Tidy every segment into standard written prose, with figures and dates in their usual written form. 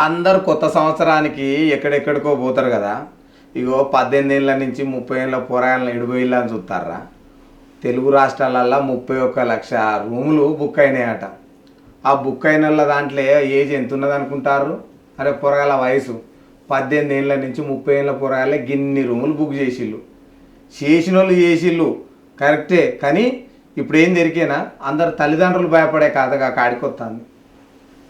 అందరు కొత్త సంవత్సరానికి ఎక్కడెక్కడికో పోతారు కదా. ఇగో 18 ఏళ్ళ నుంచి 30 ఏళ్ళ పోరాయాలను ఎడిపోయిల్లా అని చూస్తారా. తెలుగు రాష్ట్రాలల్లో 31,00,000 రూములు బుక్ అయినాయట. ఆ బుక్ అయిన దాంట్లో ఏజ్ ఎంత ఉన్నది అనుకుంటారు? అరే పొరగాల వయసు 18 ఏళ్ళ నుంచి 30 ఏళ్ళ పొరగాలే గిన్ని రూములు బుక్ చేసిళ్ళు. చేసిన వాళ్ళు చేసిళ్ళు కరెక్టే, కానీ ఇప్పుడు ఏం దొరికేనా అందరు తల్లిదండ్రులు భయపడే కథగా కాడికొస్తుంది.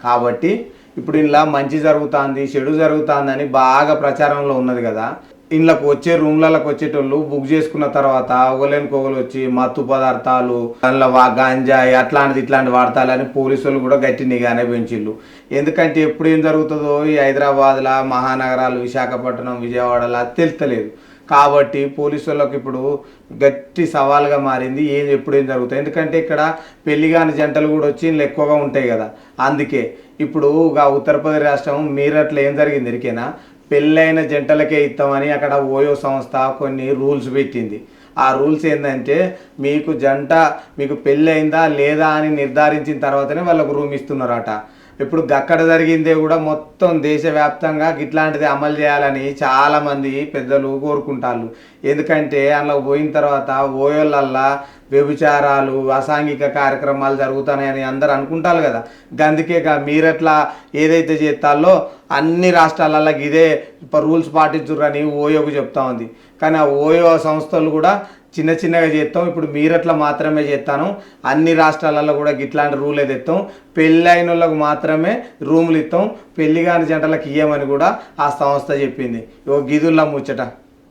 కాబట్టి ఇప్పుడు ఇలా మంచి జరుగుతుంది చెడు జరుగుతుందని బాగా ప్రచారంలో ఉన్నది కదా. ఇంట్లోకి వచ్చే రూమ్లలోకి వచ్చేటోళ్ళు బుక్ చేసుకున్న తర్వాత ఒకలేనికొకరు వచ్చి మత్తు పదార్థాలు అందులో గంజాయి అట్లాంటిది ఇట్లాంటి వాడతాలని పోలీసు వాళ్ళు కూడా గట్టి నిఘానే పెంచిళ్ళు. ఎందుకంటే ఎప్పుడు ఏం జరుగుతుందో ఈ హైదరాబాద్లో మహానగరాలు విశాఖపట్నం విజయవాడలో తెలుస్తలేదు. కాబట్టి పోలీసు వాళ్ళకి ఇప్పుడు గట్టి సవాల్గా మారింది ఎప్పుడు ఏం జరుగుతుంది. ఎందుకంటే ఇక్కడ పెళ్లి కాని జంటలు కూడా వచ్చి ఎక్కువగా ఉంటాయి కదా. అందుకే ఇప్పుడు ఉత్తరప్రదేశ్ రాష్ట్రం మీరట్లో ఏం జరిగింది ఎరికేనా, పెళ్ళైన జంటలకే ఇస్తామని అక్కడ ఓయో సంస్థ కొన్ని రూల్స్ పెట్టింది. ఆ రూల్స్ ఏంటంటే మీకు పెళ్ళి అయిందా లేదా అని నిర్ధారించిన తర్వాతనే వాళ్ళకు రూమ్ ఇస్తున్నారట. ఇప్పుడు అక్కడ జరిగిందే కూడా మొత్తం దేశవ్యాప్తంగా ఇట్లాంటిది అమలు చేయాలని చాలామంది పెద్దలు కోరుకుంటారు. ఎందుకంటే అందులో పోయిన తర్వాత ఓయోళ్ళల్లా వ్యభిచారాలు అసాంఘిక కార్యక్రమాలు జరుగుతున్నాయని అందరు అనుకుంటారు కదా. అందుకే మీరట్లా ఏదైతే చేస్తాలో అన్ని రాష్ట్రాలలో ఇదే రూల్స్ పాటించుర్రని ఓయోకు చెప్తా ఉంది. కానీ ఆ ఓయో సంస్థలు కూడా చిన్నగా చేస్తాం, ఇప్పుడు మీరట్లా మాత్రమే చేస్తాను, అన్ని రాష్ట్రాలలో కూడా ఇట్లాంటి రూల్ తెస్తాం, పెళ్ళైన వాళ్ళకు మాత్రమే రూములు ఇస్తాం, పెళ్లి కాని జంటలకు ఇయ్యమని కూడా ఆ సంస్థ చెప్పింది. గిదుల్లా ముచ్చట.